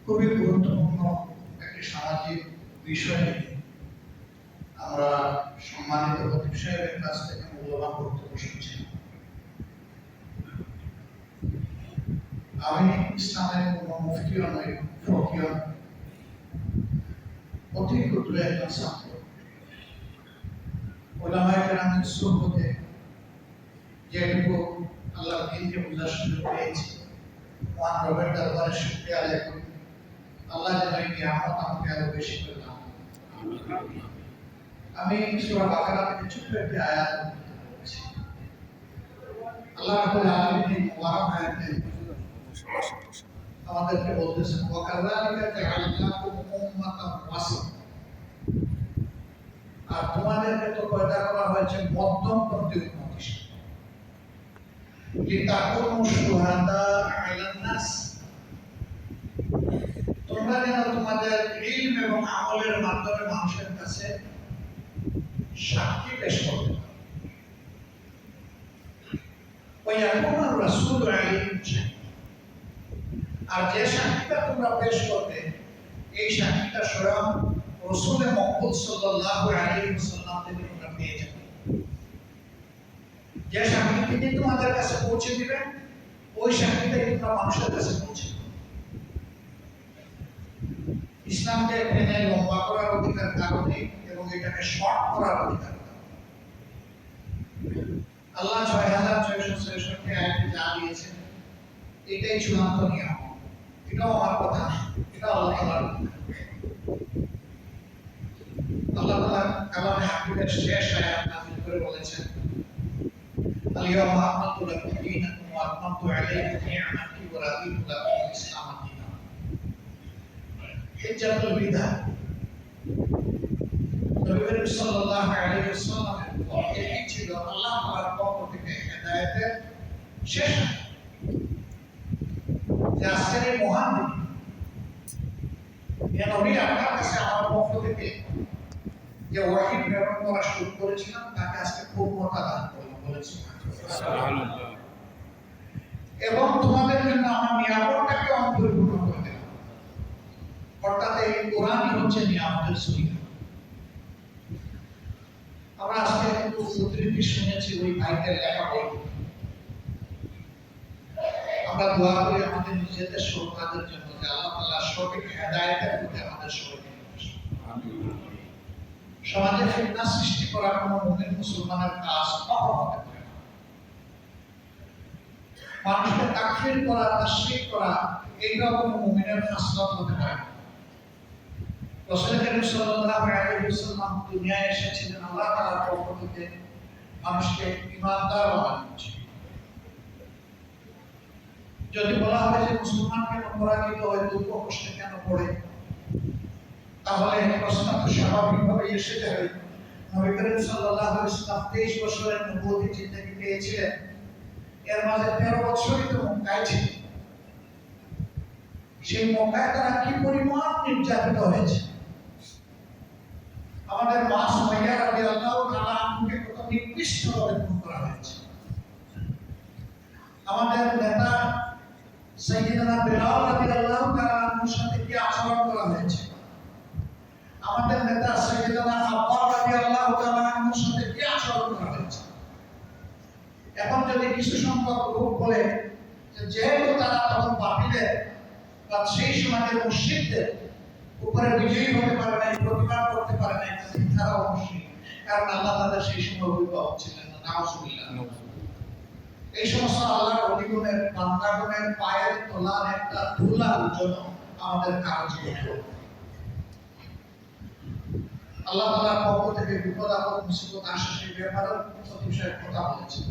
খুবই গুরুত্বপূর্ণ একটি সামাজিক বিষয় নিয়ে আমরা সম্মানিত খতিব সাহেবের কাছ থেকে মূল্যবান বক্তব্য শুনছিলাম। আমি ইসলামের কোনো মুফতিও নই, ফকিও নই, অতি ক্ষুদ্র একজন ছাত্র। ওলামায়ে কেরামের সুহবতে যেটুকু আল্লাহর দিনকে বোঝার সুযোগ পেয়েছি, মহান রবের দরবারে শুকরিয়া আদায় করি। আল্লাহ যেন এই নিয়ামত আমাকে আরো বেশি করে দান। আমি সূরা বাকারা থেকে ছোট্ট একটি আয়াত পড়ছি। আল্লাহ রাব্বুল আলামিন এই মুবারক আয়াতে আমাদেরকে বলতেছেন, ওয়া কাযালিকা জাআলনাকুম উম্মাতান ওয়াসাতা। আর তোমাদেরকে তো পয়দা করা হয়েছে মধ্যমপন্থী উম্মত হিসেবে, লিতাকুনু শুহাদা আলান নাস। তোমরা যেন তোমাদের ইলম এবং আমলের মাধ্যমে মানুষের কাছে সাক্ষী পেশ করতে পারো। ওয়ায়াকুনা রাসূলু আলাইহিম শাহীদা। আর যে সাক্ষীটা তোমরা পেশ করবে, এই সাক্ষীটা স্বয়ং রাসূল মুহাম্মদ সাল্লাল্লাহু আলাইহি ওয়াসাল্লাম থেকে তোমরা পেয়ে যাবে। যে সাক্ষী তিনি তোমাদের কাছে পৌঁছে দিবেন, ওই সাক্ষীটাই তোমরা মানুষের কাছে পৌঁছে দেবে। ইসলামকে টেনে লম্বা করার অধিকার কারো নেই এবং এটাকে শর্ট করার অধিকার কারো। আল্লাহ ৬৬৬৬ আয়াতে যা দিয়েছেন এটাই চূড়ান্ত নিয়ম। এটাও আমার কথা, এটা আল্লাহ তাআলার কথা। আল্লাহ তাআলা কালামে হাকিমের শেষ আয়াত নাযিল করে বলেছেন, আল-ইয়াওমা আকমালতু লাকুম দীনাকুম ওয়া আতমামতু আলাইকুম নি'মাতি ওয়া রাদিতু লাকুমুল ইসলাম দীনান। হিজ্জাতুল বিদা নবী করিম সাল্লাল্লাহু আলাইহি ওয়াসাল্লামের পক্ষে ছিল আল্লাহ তাআলার পক্ষ থেকে হেদায়েতের শেষ আয়াত। যে আজকের এই মহান দিন, এ নবী আপনার কাছে আমার পক্ষ থেকে যে ওয়াহী প্রেরণ করা শুরু করেছিলাম, তাকে আজকে পূর্ণতা দান করলাম বলেছি সুবহানাল্লাহ। এবং তোমাদের জন্য আমার নিয়ামতটাকে অন্তর্ভুক্ত করে দিলাম। অর্থাৎ এই কোরআনই হচ্ছে নিয়ামতের সুবিধা। আমরা আজকে একটু উদ্ধৃতি শুনেছি ওই ভাইদের লেখা বই। আমরা দোয়া করি আমাদের নিজেদের সন্তানদের জন্য যে আল্লাহ তাআলা সঠিক হেদায়েতের প্রতি আমাদের সবাইকে সমাজে ফিতনা সৃষ্টি করা কোনো মুমিন মুসলমানের কাজ কখনো হতে পারে না। মানুষকে তাকফির করা, তাশরিক করা, এইটাও কোনো মুমিনের খাসলত হতে পারে না। রাসূল করিম সাল্লাল্লাহু আলাইহি ওয়াসাল্লাম দুনিয়ায় এসেছিলেন আল্লাহ তাআলার পক্ষ থেকে মানুষকে ঈমানদার বানানোর জন্য। যদি বলা হয় যে মুসলমান কেন পরাজিত হয়, দুঃখ কষ্টে কেন পড়ে, তাহলে প্রশ্ন তো স্বাভাবিকভাবে এসে যাবে। নবী করিম সাল্লাল্লাহু আলাইহি ওয়াসাল্লাম 23 বছরের নবুয়তি জিন্দেগি পেয়েছিলেন। এর মাঝে 13 বছরই তো মক্কায় ছিলেন। সেই মক্কায় তারা কি পরিমাণ নির্যাতিত হয়েছে। আমাদের মা সুমাইয়া রাদিয়াল্লাহু তাআলা আনহাকে কত নিকৃষ্টভাবে খুন করা হয়েছে। আমাদের নেতা সাইয়্যিদনা বিলাল রাদিয়াল্লাহু তাআলা আনহুর সাথে কি আচরণ করা হয়েছে। আমাদের নেতা সাইয়্যিদনা আব্বাস রাদিয়াল্লাহু তাআলা আনহুর সাথে কি আচরণ করা হয়েছে। এখন যদি কিছু সংখ্যক লোক বলে যে যেহেতু তারা তখন বাতিলের বা সেই সমাজের মুশরিকদের উপরে বিজয়ী হতে পারে নাই, প্রতিবাদ করতে পারে নাই, তারাও মুশরিক, কারণ আল্লাহ তাদের সেই সময় অভিভাবক ছিলেন না। নাউজুবিল্লাহ। এই সমস্ত আল্লাহর অলিগুণের বান্দাগণের পায়ের তলার একটা ধুলার জন্য আমাদের কারো জীবনে আল্লাহ তাআলার পক্ষ থেকে বিপদ আপদ মুসিবত আসে, সেই ব্যাপারে খতিব সাহেব কথা বলেছেন।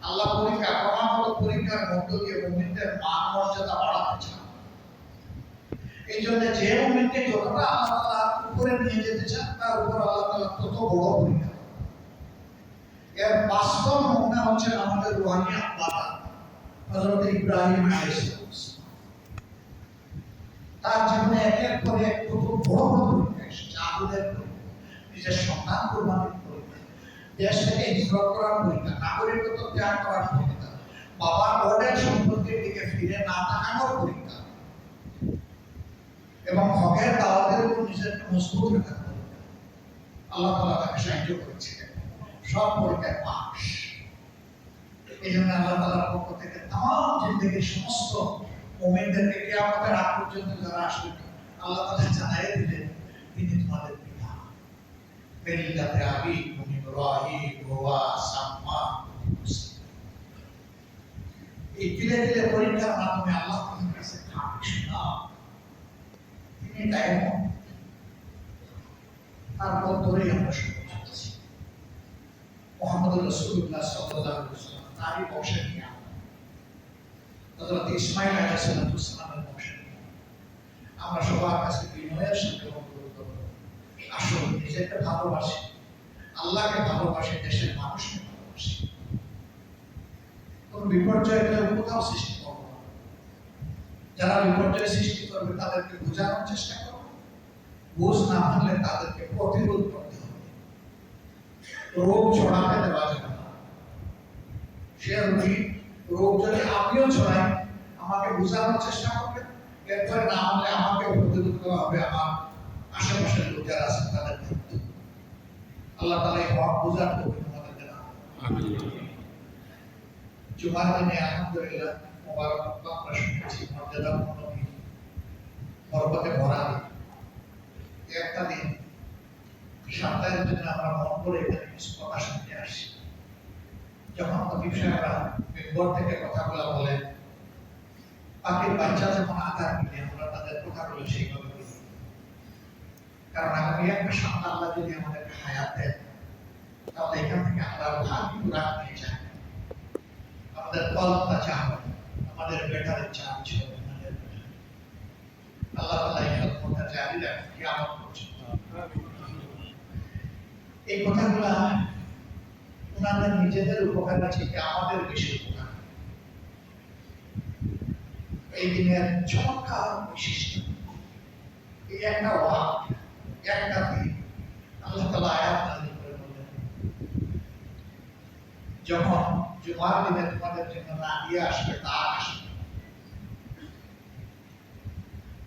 আল্লাহ পরীক্ষা, ক্রমাগত পরীক্ষার মধ্য দিয়ে মুমিনদের মান মর্যাদা বাড়াতে চান। এই জন্য যে মুমিনকে যতটা আল্লাহ তাআলা উপরে নিয়ে যেতে চান, তার উপর আল্লাহ তাআলা তত বড় পরীক্ষা। এর বাস্তব নমুনা হচ্ছে আমাদের রুহানি আব্বা হযরত ইব্রাহিম আলাইহিস সালাম। তার জীবনে একের পর এক কত বড় বড় পরীক্ষা এসেছে। আগুনের পরীক্ষা, নিজের সন্তান কুরবানির পরীক্ষা, দেশ থেকে হিজরত করার পরীক্ষা, নাগরিকত্ব ত্যাগ করার পরীক্ষা, বাবার বোর্ডের সম্পত্তির দিকে ফিরে না তাকানোর পরীক্ষা। এবং হকের দাওয়াতের উপর নিজেকে মজবুত রাখা। আল্লাহ তাআলা তাকে সাহায্য করেছিলেন, সব পরীক্ষায় পাস। এই জন্য আল্লাহ তাআলার পক্ষ থেকে তাম জিন্দেগির সমস্ত মুমিনদেরকে কিয়ামতের আগ পর্যন্ত যারা আসবে আল্লাহ তাআলা জানাই দিলেন তিনি তোমাদের পিতা। মিল্লাতে আবিকুম ইব্রাহিম ওয়া সাম্মাকুম। এই তিলে তিলে পরীক্ষার মাধ্যমে আল্লাহ তাআলার কাছে থাকবে না, তিনি দায়মন। তারপর ধরেই আমরা শুরু করছি মুহাম্মদ রাসূলুল্লাহ সাল্লাল্লাহু আলাইহি ওয়াসাল্লাম তারই বংশে নিয়ে হযরত ইসমাঈল আলাইহিস সালামের বংশে নিয়ে আমরা সবার কাছে বিনয়ের সাথে অনুরোধ করব, আসুন নিজেকে ভালোবাসি, আল্লাহকে ভালোবাসি, দেশের মানুষকে ভালোবাসি। কোন বিপর্যয় কোথাও সৃষ্টি করবো না। যারা বিপর্যয় সৃষ্টি করবে তাদেরকে বোঝানোর চেষ্টা করবো, বুঝ না পারলে তাদেরকে প্রতিরোধ করতে হবে। রোগ ছড়াতে দেওয়া যাবে না। সে রোগ যদি আমিও ছড়াই, আমাকে বোঝানোর চেষ্টা করবে, এরপরে না হলে আমাকে প্রতিরোধ করা হবে। আমার আশেপাশের লোক যারা আছেন তাদের দায়িত্ব। আল্লাহ তাআলা এই হক বোঝার তৌফিক আমাদেরকে দান করুন। জুমার দিনে আলহামদুলিল্লাহ মোবারক আমরা শুনেছি মর্যাদাপূর্ণ দিন, বরকতে ভরা দিন। একটা দিন সপ্তাহের জন্য আমরা মন করে এখানে কিছু কথা শুনতে আসি। যখন খতিব সাহেবরা মেম্বর থেকে কথাগুলো বলেন, পাখির বাচ্চা যেমন আধার কিনে আমরা তাদের কথাগুলো সেইভাবে বলি। কারণ আগামী একটা সন্তান আল্লাহ যদি আমাদেরকে হায়াত দেন, তাহলে এখান থেকে আমরা ভাবি পুরা নিয়ে যাই। আমাদের কল্পনা চাহবে, আমাদের বেটারের চাপ ছিল আল্লাহ তাআলা এই কথা জারি রাখেন কিয়ামত পর্যন্ত। এই কথাগুলো ওনাদের নিজেদের উপকার আছে কি আমাদের বেশি উপকার। এই দিনের চমৎকার বৈশিষ্ট্য এই একটা ওয়াক, একটা দিন আল্লাহ তাআলা আয়াত নাযিল করে বলেন, যখন জুমার দিনে তোমাদের জন্য না দিয়ে আসবে তা আসবে,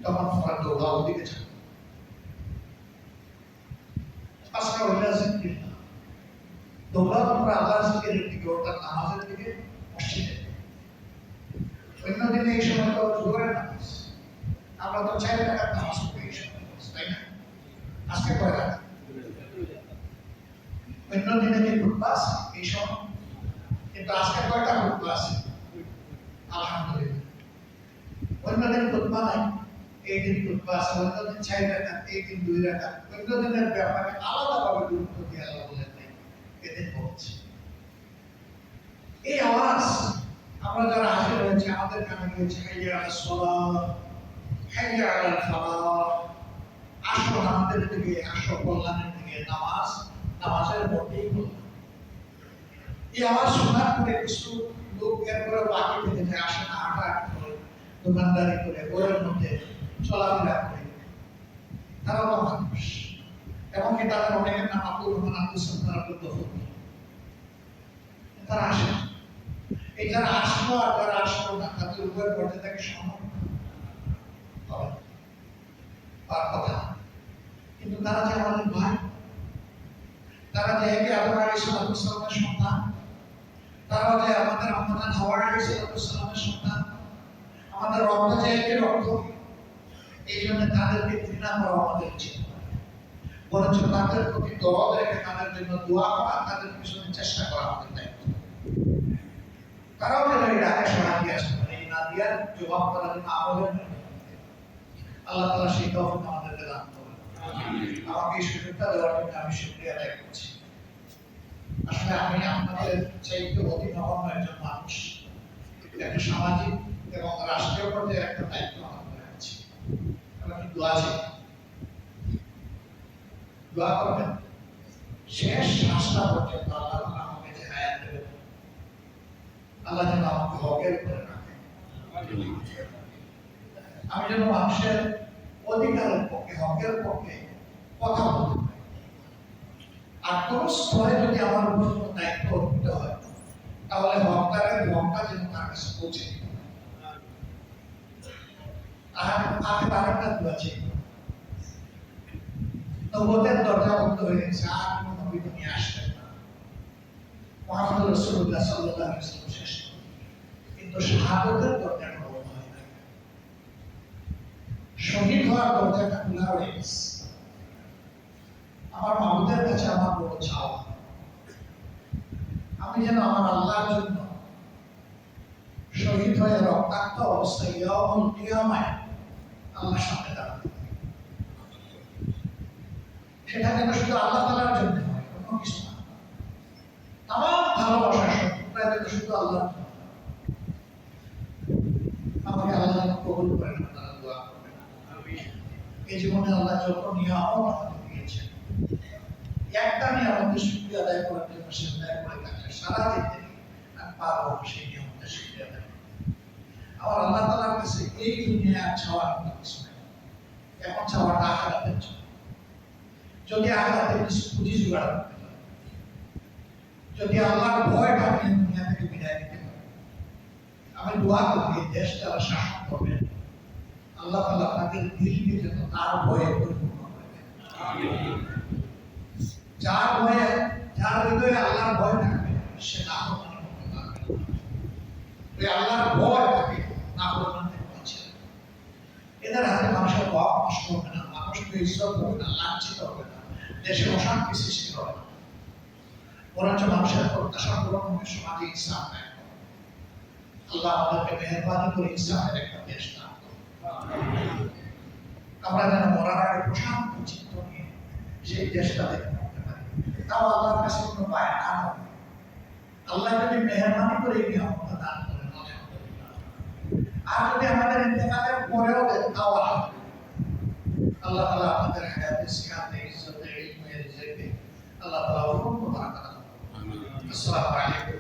তখন তোমরা দৌড়াও দিকে যাবে। আসলে ওইটা জিকির না, দৌড়াও তোমরা আল্লাহর জিকিরের দিকে, অর্থাৎ নামাজের দিকে, মসজিদের দিকে। অন্য দিনে এই সময় তো জোরের নামাজ, আমরা তো 4 রাকাত নামাজ পড়ি এই সময়, তাই না? আজকে কয় রাকাত? অন্য দিনে কি খুতবা আছে এই সময়? কিন্তু আজকে কয়টা খুতবা আছে? আলহামদুলিল্লাহ। অন্য দিন খুতবা নাই, এই দিন খুতবা আছে। অন্য দিন 4 রাকাত, এই দিন 2 রাকাত। অন্য দিনের ব্যাপারে আলাদাভাবে গুরুত্ব দিয়ে আল্লাহ বলেন নাই, এদিন বলছে। এই আওয়াজ আমরা যারা হাজির হয়েছে আমাদের কানে গিয়েছে, হাইয়া আলাস সালাহ, হাইয়া আলাল ফালাহ, আসো আমাদের দিকে, আসো কল্যাণের দিকে। নামাজ, নামাজের মধ্যেই কল্যাণ। এই আওয়াজ শোনার পরে কিছু লোক এরপরে বাকি থেকে যায়, আসে না, হাঁটাহাঁটি করে, দোকানদারি করে, ঘরের মধ্যে চলাফেরা করে। তারা তো মানুষ, এমনকি তাদের অনেকের নাম আব্দুর রহমান, আব্দুল সাত্তার, আব্দুল গফুর। তারা আসে না। এই যারা আসলো আর যারা আসলো না, তাদের উভয়ের পর্যায়ে তাকে সমান হবে তার কথা। কিন্তু তারা যে আমাদের ভাই, তারা যে একে আদম আলাইহিস সালামের সন্তান, তারা যে আমাদের আম্মা হাওয়া আলাইহিস সালামের সন্তান, আমাদের রক্ত যে একই রক্ত, এই জন্য তাদেরকে ঘৃণা করা আমাদের উচিত নয়। বরঞ্চ তাদের প্রতি দরদ রেখে তাদের জন্য দোয়া করা, তাদের পিছনে চেষ্টা করা আমাদের দায়িত্ব। তারাও যেন এই ডাকে সাড়া দিয়ে আসতে পারে, এই না দিয়ার জবাব করার জন্য আমাদের আল্লাহ তাআলা সেই তৌফিক আমাদেরকে দান করুন। আমাকে এই সুযোগটা দেওয়ার জন্য আমি শুকরিয়া আদায় করছি। আসলে আমি আপনাদের চাইতে অতি নগণ্য একজন মানুষ, একটা সামাজিক এবং রাষ্ট্রীয় পর্যায়ে একটা দায়িত্ব আমার উপরে আছে। আমি দোয়া চাই, দোয়া করবেন শেষ শ্বাসটা পর্যন্ত আল্লাহ তাআলা আমাকে যে হায়াত দেবেন, আল্লাহ যেন আমাকে হকের উপরে রাখেন। আমি যেন মানুষের অধিকারের পক্ষে, হকের পক্ষে কথা বলতে পারি। আর কোন স্তরে যদি আমার উপর কোনো দায়িত্ব অর্পিত হয়, তাহলে হকদারের হকটা যেন তার কাছে পৌঁছে দিতে পারে। আর আরেকটা দোয়া চাই, নবুয়তের দরজা বন্ধ হয়ে গেছে, আর কোনো নবী দুনিয়া আসবেন না। মুহাম্মদ রাসূলুল্লাহ সাল্লাল্লাহু আলাইহি ওয়াসাল্লাম শেষ, কিন্তু শাহাদাতের দরজাটা বন্ধ হয় না। শহীদ হওয়ার দরজাটা খোলা হয়ে গেছে। আমার মাবুদের কাছে আমার বড় চাওয়া, আমি যেন আমার আল্লাহর জন্য শহীদ হয়ে রক্তাক্ত অবস্থায় ইয়াউমুল কিয়ামায় আল্লাহর সামনে দাঁড়াতে, সেটা যেন শুধু আল্লাহ তাআলার জন্য হয়, অন্য কিছু না। আমার ভালোবাসা সত্যটা যেন শুধু আল্লাহর জন্য। আমাকে আল্লাহ কবুল করেন, আপনারা দোয়া করবেন। এই জীবনে আল্লাহ যত নিয়ামত আমাকে দিয়েছেন, একটা নিয়ামতের শুকরিয়া আদায় করার জন্য সেজদায় পড়ে থাকলে সারা জিন্দেগি আমি পারবো না সেই নিয়ামতের শুকরিয়া আদায়। আমার আল্লাহ তাআলার কাছে এই দুনিয়ার চাওয়ার কোনো কিছু নেই, এখন চাওয়াটা আখিরাতের জন্য। যদি আখিরাতে কিছু পুঁজি জোগাড় করতে পারি, যদি আল্লাহর ভয়টা আমি দুনিয়া থেকে বিদায় নিতে পারি, আমি দোয়া করি এই দেশ যারা শাসন করবেন আল্লাহ তাআলা তাদের দিলকে যেন তার ভয়ে পরিপূর্ণ করে দেন। যার ভয়ে, যার হৃদয়ে আল্লাহর ভয় থাকবে সে নাফরমানি করতে পারবে না। ওই আল্লাহর ভয় তাকে নাফরমানি থেকে বাঁচাবে। এদের হাতে মানুষের হক নষ্ট হবে না, মানুষকে ইজ্জত হবে না, লাঞ্ছিত হবে না, দেশে অশান্তি সৃষ্টি হবে না, বরঞ্চ মানুষের প্রত্যাশা পূরণ হবে, সমাজে ইসলাম কায়েম হবে। আল্লাহ আমাদেরকে মেহেরবানি করে ইসলামের একটা দেশ দান করুন। আমরা যেন মরার আগে প্রশান্ত চিত্ত নিয়ে সেই দেশটা দেখতে পারি, তাও আল্লাহর কাছে কোনো বায়না হবে। আল্লাহ যদি মেহেরবানি করে এই নিয়ামতটা দান করেন আলহামদুলিল্লাহ, আর যদি আমাদের ইন্তেকালের পরেও দেন তাও আলহামদুলিল্লাহ। আল্লাহ তাআলা আমাদের হায়াতে, সিহাতে, ইজ্জতে, ইলমে, রিজকে আল্লাহ তাআলা অপূর্ণ বারাকাত দান করুন। আসসালামু আলাইকুম।